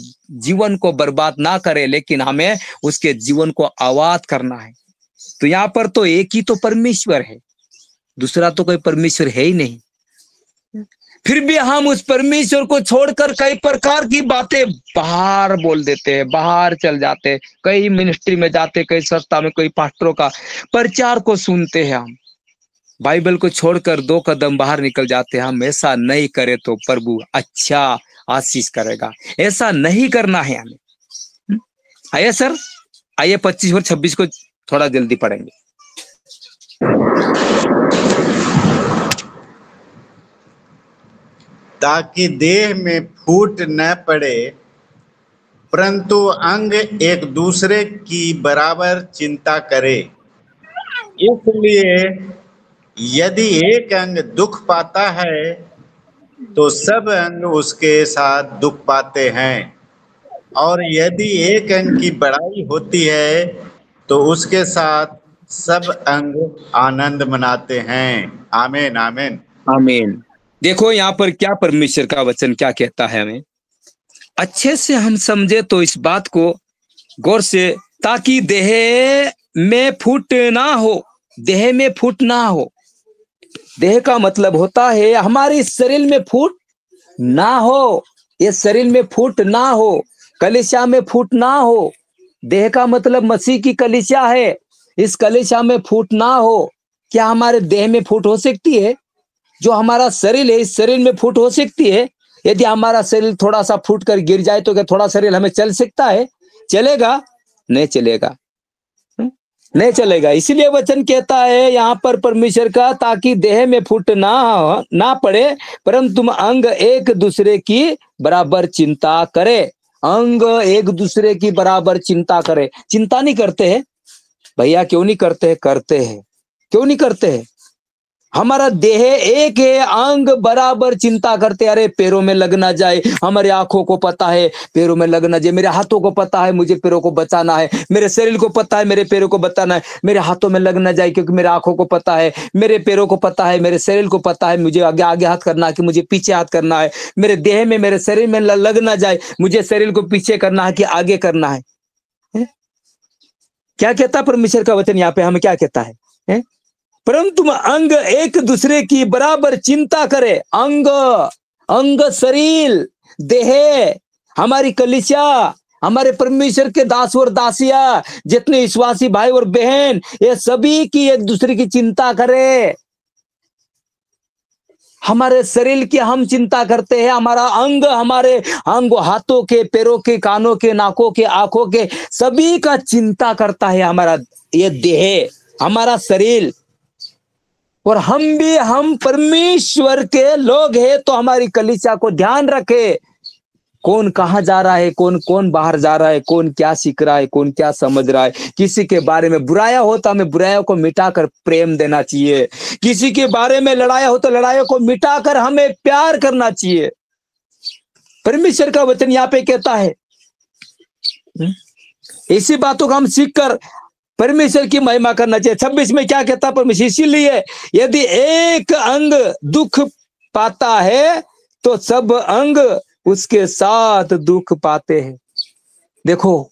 जीवन को बर्बाद ना करें, लेकिन हमें उसके जीवन को आबाद करना है। तो यहाँ पर तो एक ही तो परमेश्वर है, दूसरा तो कोई परमेश्वर है ही नहीं। फिर भी हम उस परमेश्वर को छोड़कर कई प्रकार की बातें बाहर बोल देते हैं, बाहर चल जाते हैं, कई मिनिस्ट्री में जाते, कई संस्था में, कई पास्टरों का प्रचार को सुनते हैं। हम बाइबल को छोड़कर 2 कदम बाहर निकल जाते हैं। हम ऐसा नहीं करें तो प्रभु अच्छा आशीष करेगा। ऐसा नहीं करना है हमें। आइए सर, आइए 25 और 26 को थोड़ा जल्दी पढ़ेंगे। ताकि देह में फूट न पड़े, परंतु अंग एक दूसरे की बराबर चिंता करे। इसलिए यदि एक अंग दुख पाता है तो सब अंग उसके साथ दुख पाते हैं, और यदि एक अंग की बड़ाई होती है तो उसके साथ सब अंग आनंद मनाते हैं। आमीन आमीन आमीन। देखो यहाँ पर क्या परमेश्वर का वचन क्या कहता है, हमें अच्छे से हम समझे तो इस बात को गौर से, ताकि देह में फूट ना हो। देह में फूट ना हो, देह का मतलब होता है हमारे शरीर में फूट ना हो, ये शरीर में फूट ना हो, कलीसिया में फूट ना हो। देह का मतलब मसीह की कलीसिया है, इस कलीसिया में फूट ना हो। क्या हमारे देह में फूट हो सकती है? जो हमारा शरीर है, इस शरीर में फूट हो सकती है? यदि हमारा शरीर थोड़ा सा फूट कर गिर जाए तो क्या थोड़ा शरीर हमें चल सकता है? चलेगा? नहीं चलेगा, नहीं चलेगा। इसीलिए वचन कहता है यहाँ पर परमेश्वर का, ताकि देह में फूट ना पड़े, परंतु तुम अंग एक दूसरे की बराबर चिंता करे। अंग एक दूसरे की बराबर चिंता करे। चिंता नहीं करते हैं भैया? क्यों नहीं करते हैं? करते हैं। क्यों नहीं करते हैं? हमारा देह एक है, अंग बराबर चिंता करते। अरे पैरों में लग ना जाए, हमारे आंखों को पता है पैरों में लग ना जाए, मेरे हाथों को पता है मुझे पैरों को बचाना है, मेरे शरीर को पता है मेरे पैरों को बचाना है, मेरे हाथों में लग ना जाए क्योंकि मेरे आंखों को पता है, मेरे पैरों को पता है, मेरे शरीर को पता है मुझे आगे आगे हाथ करना है कि मुझे पीछे हाथ करना है, मेरे देह में मेरे शरीर में लग ना जाए, मुझे शरीर को पीछे करना है कि आगे करना है। क्या कहता परमेश्वर का वचन यहाँ पे? हमें क्या कहता है? परंतु अंग एक दूसरे की बराबर चिंता करे। अंग शरीर, देह, हमारी कलीसिया, हमारे परमेश्वर के दास और दासिया, जितने विश्वासी भाई और बहन, ये सभी की एक दूसरे की चिंता करे। हमारे शरीर की हम चिंता करते हैं, हमारा अंग, हमारे अंग, हाथों के, पैरों के, कानों के, नाकों के, आंखों के, सभी का चिंता करता है हमारा ये देह, हमारा शरीर। और हम परमेश्वर के लोग हैं, तो हमारी कलीसिया को ध्यान रखे, कौन कहाँ जा रहा है, कौन कौन बाहर जा रहा है, कौन क्या सीख रहा है, कौन क्या समझ रहा है। किसी के बारे में बुराया हो तो हमें बुराइयों को मिटाकर प्रेम देना चाहिए, किसी के बारे में लड़ाया हो तो लड़ाइयों को मिटाकर हमें प्यार करना चाहिए। परमेश्वर का वचन यहाँ पे कहता है, इसी बातों को हम सीखकर परमेश्वर की महिमा करना चाहिए। 26 में क्या कहता है परमेश्वर, इसीलिए यदि एक अंग दुख पाता है तो सब अंग उसके साथ दुख पाते हैं। देखो,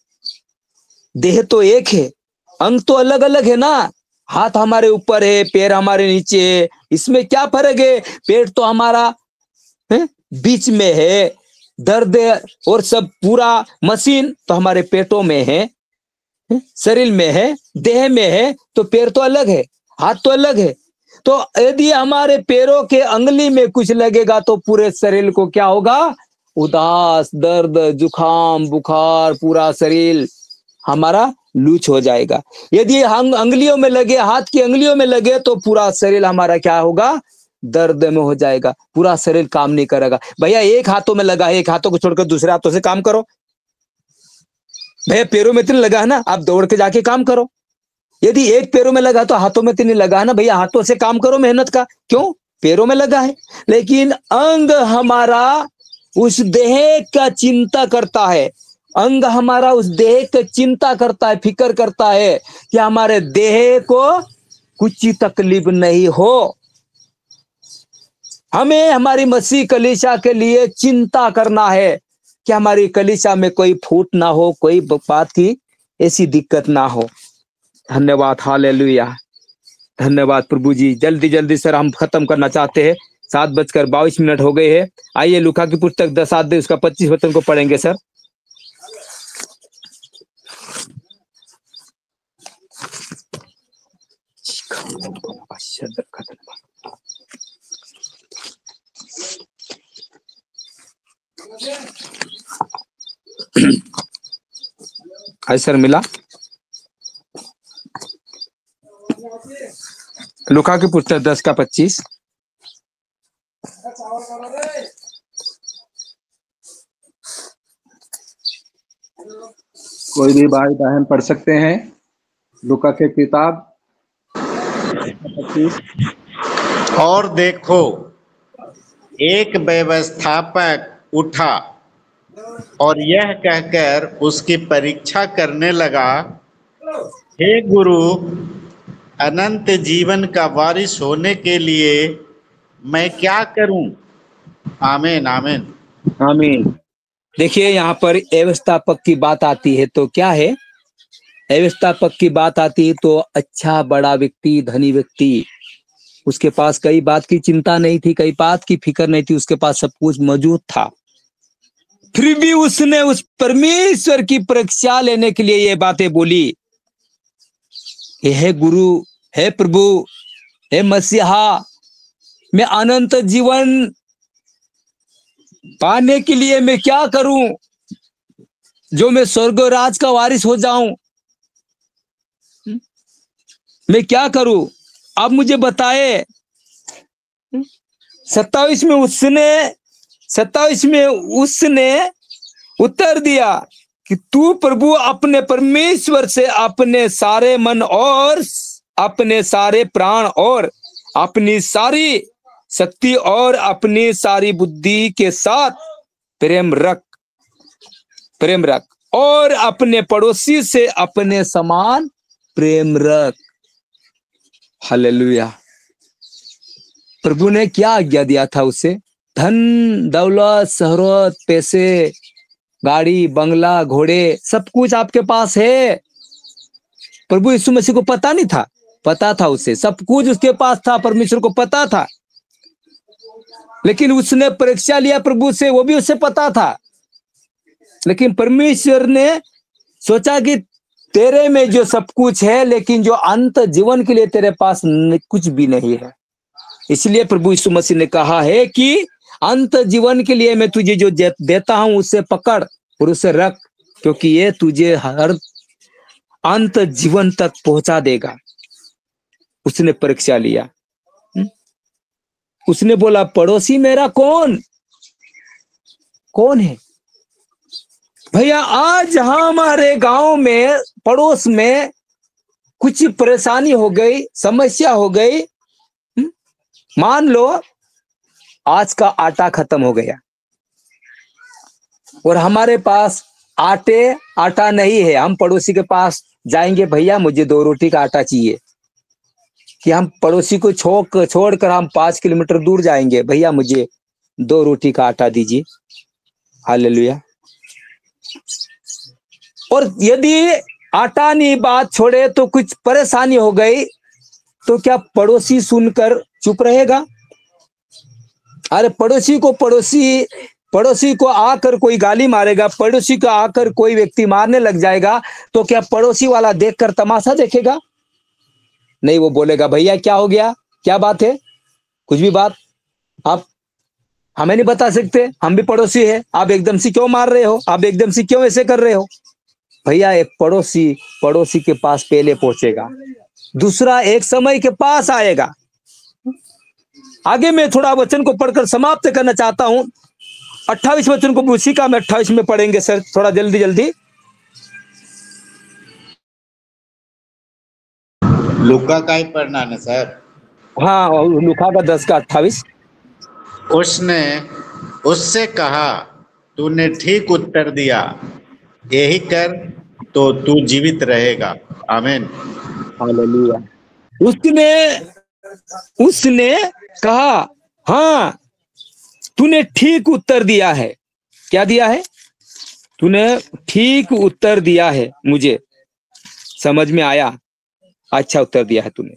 देह तो एक है, अंग तो अलग अलग है ना। हाथ हमारे ऊपर है, पैर हमारे नीचे है, इसमें क्या फर्क है। पेट तो हमारा बीच में है, दर्द और सब पूरा मशीन तो हमारे पेटों में है, शरीर में है, देह में है, तो पैर तो अलग है, हाथ तो अलग है। तो यदि हमारे पैरों के अंगली में कुछ लगेगा तो पूरे शरीर को क्या होगा, उदास, दर्द, जुखाम, बुखार, पूरा शरीर हमारा लूच हो जाएगा। यदि हम अंगलियों में लगे, हाथ की अंगलियों में लगे, तो पूरा शरीर हमारा क्या होगा, दर्द में हो जाएगा, पूरा शरीर काम नहीं करेगा। भैया एक हाथों में लगा है, एक हाथों को छोड़कर दूसरे हाथों से काम करो। भैया पैरों में तो लगा है ना, आप दौड़ के जाके काम करो। यदि एक पैरों में लगा तो हाथों में तो नहीं लगा है ना, भैया हाथों से काम करो मेहनत का, क्यों, पैरों में लगा है। लेकिन अंग हमारा उस देह का चिंता करता है, अंग हमारा उस देह का चिंता करता है, फिक्र करता है कि हमारे देह को कुछ तकलीफ नहीं हो। हमें हमारी मसीह कलीसिया के लिए चिंता करना है कि हमारी कलीसिया में कोई फूट ना हो, कोई बात की ऐसी दिक्कत ना हो। धन्यवाद, हालेलुया, धन्यवाद प्रभु जी। जल्दी जल्दी सर हम खत्म करना चाहते हैं, 7:22 हो गए हैं। आइए लूका की पुस्तक 10 अध्याय उसका 25 वचन को पढ़ेंगे सर। सर मिला लूका की पुस्तक 10 का 25। कोई भी भाई बहन पढ़ सकते हैं लूका के किताब 25। और देखो, एक व्यवस्थापक उठा और यह कहकर उसकी परीक्षा करने लगा, हे गुरु, अनंत जीवन का वारिस होने के लिए मैं क्या करूं? आमीन आमीन आमीन। देखिए यहाँ पर व्यवस्थापक की बात आती है तो क्या है, व्यवस्थापक की बात आती है तो अच्छा बड़ा व्यक्ति, धनी व्यक्ति, उसके पास कई बात की चिंता नहीं थी, कई बात की फिक्र नहीं थी, उसके पास सब कुछ मौजूद था। फिर भी उसने उस परमेश्वर की परीक्षा लेने के लिए ये बातें बोली, हे गुरु, हे प्रभु, हे मसीहा, मैं अनंत जीवन पाने के लिए मैं क्या करूं, जो मैं स्वर्ग राज का वारिस हो जाऊं, मैं क्या करूं, आप मुझे बताए। 27 में उसने उत्तर दिया कि तू प्रभु अपने परमेश्वर से अपने सारे मन और अपने सारे प्राण और अपनी सारी शक्ति और अपनी सारी बुद्धि के साथ प्रेम रख और अपने पड़ोसी से अपने समान प्रेम रख। हालेलुया। प्रभु ने क्या आज्ञा दिया था उसे? धन दौलत, शोहरत, पैसे, गाड़ी, बंगला, घोड़े, सब कुछ आपके पास है। प्रभु यीशु मसीह को पता नहीं था? पता था उसे, सब कुछ उसके पास था, परमेश्वर को पता था। लेकिन उसने परीक्षा लिया प्रभु से, वो भी उसे पता था। लेकिन परमेश्वर ने सोचा कि तेरे में जो सब कुछ है, लेकिन जो अंत जीवन के लिए तेरे पास कुछ भी नहीं है। इसलिए प्रभु यीशु मसीह ने कहा है कि अंत जीवन के लिए मैं तुझे जो देता हूं उसे पकड़ और उसे रख, क्योंकि ये तुझे हर अंत जीवन तक पहुंचा देगा। उसने परीक्षा लिया। उसने बोला, पड़ोसी मेरा कौन है? भैया, आज हमारे गांव में पड़ोस में कुछ परेशानी हो गई, समस्या हो गई। मान लो आज का आटा खत्म हो गया और हमारे पास आटा नहीं है। हम पड़ोसी के पास जाएंगे, भैया मुझे 2 रोटी का आटा चाहिए। कि हम पड़ोसी को छोड़कर हम 5 किलोमीटर दूर जाएंगे, भैया मुझे 2 रोटी का आटा दीजिए। हालेलुया। और यदि आटा नहीं बात छोड़े तो कुछ परेशानी हो गई तो क्या पड़ोसी सुनकर चुप रहेगा? अरे पड़ोसी को आकर कोई गाली मारेगा, पड़ोसी को आकर कोई व्यक्ति मारने लग जाएगा तो क्या पड़ोसी वाला देखकर तमाशा देखेगा? नहीं, वो बोलेगा, भैया क्या हो गया, क्या बात है? कुछ भी बात आप हमें नहीं बता सकते, हम भी पड़ोसी है, आप एकदम से क्यों मार रहे हो, आप एकदम से क्यों ऐसे कर रहे हो? भैया एक पड़ोसी के पास पहले पहुंचेगा, दूसरा एक समय के पास आएगा। आगे मैं थोड़ा वचन को पढ़कर समाप्त करना चाहता हूं। 28 वचन को उसी का मैं 28 में पढ़ेंगे सर, थोड़ा जल्दी। लूका का ही पढ़ना है सर? हाँ, लूका का 10 का 28। उसने उससे कहा, तूने ठीक उत्तर दिया, यही कर तो तू जीवित रहेगा। आमीन। हालेलुया। उसने कहा, हाँ तूने ठीक उत्तर दिया है। क्या दिया है? तूने ठीक उत्तर दिया है, मुझे समझ में आया, अच्छा उत्तर दिया है तूने।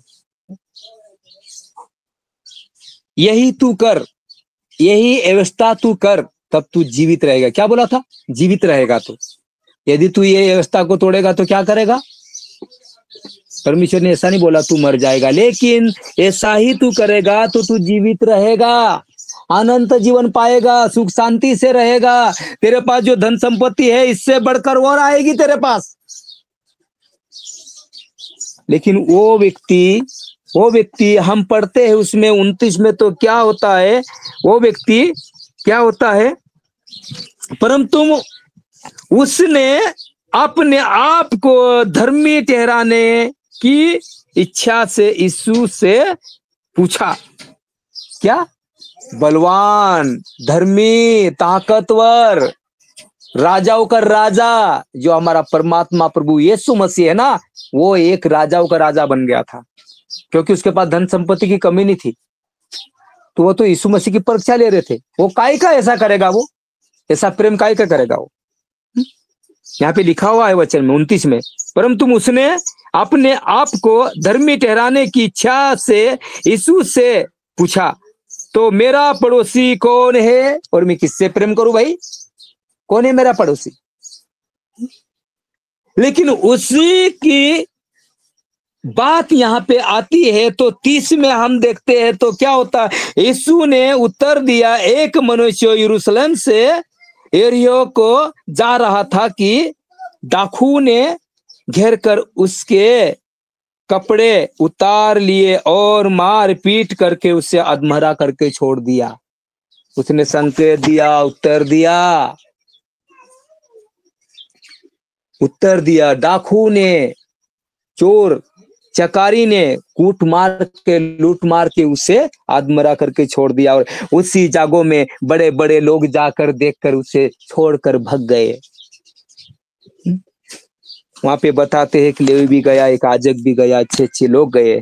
यही तू कर, यही व्यवस्था तू कर, तब तू जीवित रहेगा। क्या बोला था? जीवित रहेगा। तो यदि तू ये व्यवस्था को तोड़ेगा तो क्या करेगा? परमेश्वर ने ऐसा नहीं बोला तू मर जाएगा, लेकिन ऐसा ही तू करेगा तो तू जीवित रहेगा, अनंत जीवन पाएगा, सुख शांति से रहेगा। तेरे पास जो धन संपत्ति है इससे बढ़कर और आएगी तेरे पास। लेकिन वो व्यक्ति हम पढ़ते हैं उसमें 29 में तो क्या होता है? वो व्यक्ति क्या होता है? परंतु उसने अपने आप को धर्मी ठहराने की इच्छा से यीशु से पूछा। क्या? बलवान, धर्मी, ताकतवर, राजाओं का राजा जो हमारा परमात्मा प्रभु यीशु मसीह है ना, वो एक राजाओं का राजा बन गया था, क्योंकि उसके पास धन संपत्ति की कमी नहीं थी। तो वो तो यीशु मसीह की परीक्षा ले रहे थे। वो काहे का ऐसा करेगा? वो ऐसा प्रेम काहे का करेगा? वो यहाँ पे लिखा हुआ है वचन में 29 में, परंतु उसने अपने आप को धर्मी ठहराने की इच्छा से यीशु से पूछा, तो मेरा पड़ोसी कौन है और मैं किससे प्रेम करूं? भाई कौन है मेरा पड़ोसी? लेकिन उसी की बात यहाँ पे आती है तो 30 में हम देखते हैं तो क्या होता है? यीशु ने उत्तर दिया, एक मनुष्य यरूशलेम से यरीहो को जा रहा था कि डाकू ने घेर कर उसके कपड़े उतार लिए और मार पीट करके उसे अधमरा करके छोड़ दिया। उसने संकेत दिया, उत्तर दिया। डाकू ने, चोर चकारी ने लूट मार के उसे आदमरा करके छोड़ दिया और उसी जागों में बड़े बड़े लोग जाकर देखकर उसे छोड़कर भाग गए। वहां पे बताते हैं कि लेवी भी गया, एक याजक भी गया, अच्छे लोग गए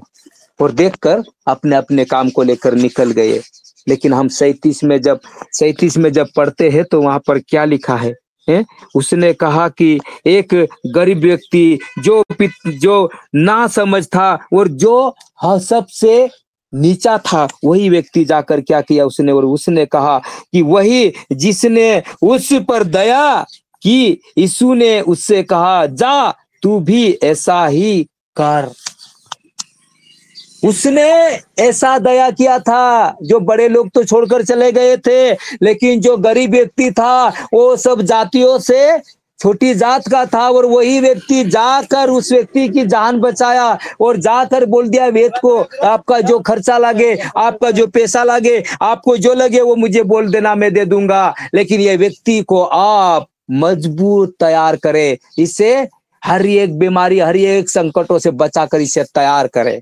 और देखकर अपने अपने काम को लेकर निकल गए। लेकिन हम 37 में जब पढ़ते हैं तो वहां पर क्या लिखा है? उसने कहा कि एक गरीब व्यक्ति जो ना समझ था और जो सबसे नीचा था, वही व्यक्ति जाकर क्या किया उसने? और उसने कहा कि वही जिसने उस पर दया की, यीशु ने उससे कहा, जा तू भी ऐसा ही कर। उसने ऐसा दया किया था। जो बड़े लोग तो छोड़कर चले गए थे, लेकिन जो गरीब व्यक्ति था वो सब जातियों से छोटी जात का था, और वही व्यक्ति जाकर उस व्यक्ति की जान बचाया और जाकर बोल दिया वेद को, आपका जो खर्चा लगे, आपका जो पैसा लगे, आपको जो लगे वो मुझे बोल देना, मैं दे दूंगा, लेकिन ये व्यक्ति को आप मजबूत तैयार करे, इसे हर एक बीमारी, हर एक संकटों से बचाकर इसे तैयार करे।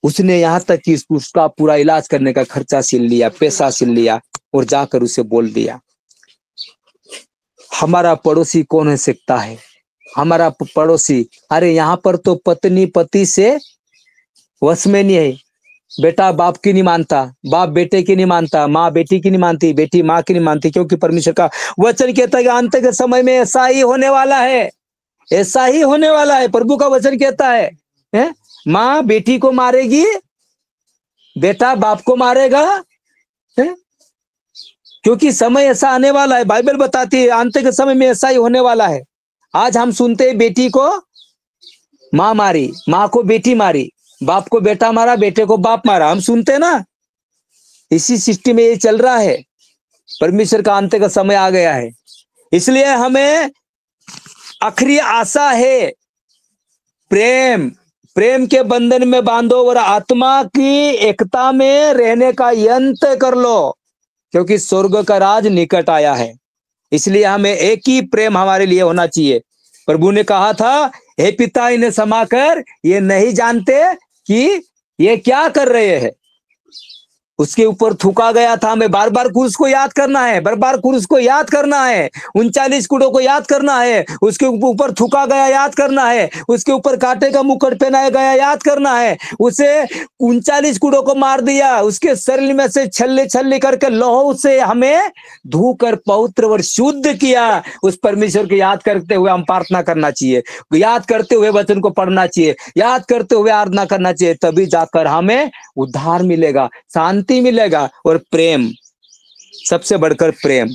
उसने यहाँ तक कि उसका पूरा इलाज करने का खर्चा सिल लिया, पैसा सिल लिया, और जाकर उसे बोल दिया। हमारा पड़ोसी कौन हो सकता है? हमारा पड़ोसी, अरे यहाँ पर तो पत्नी पति से वश में नहीं है। बेटा बाप की नहीं मानता, बाप बेटे की नहीं मानता, माँ बेटी की नहीं मानती, बेटी माँ की नहीं मानती, क्योंकि परमेश्वर का वचन कहता है कि अंत के समय में ऐसा ही होने वाला है, ऐसा ही होने वाला है। प्रभु का वचन कहता है, माँ बेटी को मारेगी, बेटा बाप को मारेगा, है? क्योंकि समय ऐसा आने वाला है। बाइबल बताती है अंत के समय में ऐसा ही होने वाला है। आज हम सुनते हैं बेटी को माँ मारी, माँ को बेटी मारी, बाप को बेटा मारा, बेटे को बाप मारा, हम सुनते हैं ना। इसी सृष्टि में ये चल रहा है। परमेश्वर का अंत का समय आ गया है, इसलिए हमें आखिरी आशा है, प्रेम, प्रेम के बंधन में बांधो और आत्मा की एकता में रहने का यत्न कर लो, क्योंकि स्वर्ग का राज निकट आया है। इसलिए हमें एक ही प्रेम हमारे लिए होना चाहिए। प्रभु ने कहा था, हे पिता इन्हें क्षमा कर, ये नहीं जानते कि ये क्या कर रहे हैं। उसके ऊपर थूका गया था। हमें बार बार क्रूस को याद करना है, बार बार क्रूस को याद करना है, 39 कुड़ों को याद करना है, उसके ऊपर थूका गया याद करना है, उसके ऊपर कांटे का मुकुट पहनाया गया याद करना है, उसे 39 कुड़ों को मार दिया, उसके शरीर में से छल्ले छल्ले करके लहू से हमें धोकर पवित्र और शुद्ध किया। उस परमेश्वर को याद करते हुए हम प्रार्थना करना चाहिए, याद करते हुए वचन को पढ़ना चाहिए, याद करते हुए आराधना करना चाहिए, तभी जाकर हमें उद्धार मिलेगा, शांति मिलेगा। और प्रेम, सबसे बढ़कर प्रेम।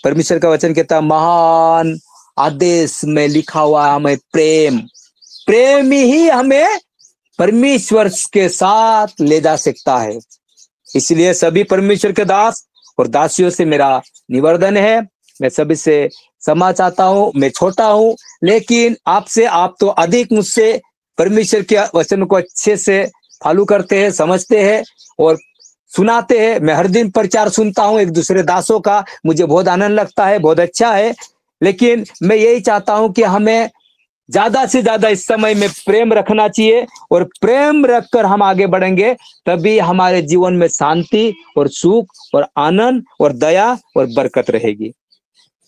परमेश्वर का वचन कहता है, महान आदेश में लिखा हुआ हमें प्रेम, प्रेम ही हमें परमेश्वर के साथ ले जा सकता है। इसलिए सभी परमेश्वर के दास और दासियों से मेरा निवेदन है, मैं सभी से क्षमा चाहता हूं, मैं छोटा हूं, लेकिन आपसे, आप तो अधिक मुझसे परमेश्वर के वचन को अच्छे से फॉलो करते हैं, समझते हैं और सुनाते हैं। मैं हर दिन प्रचार सुनता हूं एक दूसरे दासों का, मुझे बहुत आनंद लगता है, बहुत अच्छा है। लेकिन मैं यही चाहता हूं कि हमें ज्यादा से ज्यादा इस समय में प्रेम रखना चाहिए, और प्रेम रखकर हम आगे बढ़ेंगे, तभी हमारे जीवन में शांति और सुख और आनंद और दया और बरकत रहेगी।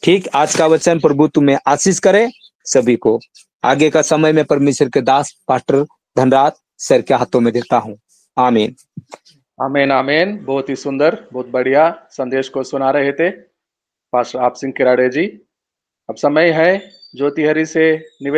ठीक, आज का वचन प्रभु तुम्हें आशीष करे सभी को। आगे का समय में परमेश्वर के दास पास्टर धनराज सर के हाथों में देता हूं। आमीन, आमीन, आमीन। बहुत ही सुंदर, बहुत बढ़िया संदेश को सुना रहे थे पास्टर आप सिंह किराड़े जी। अब समय है ज्योति हरी से निवेदन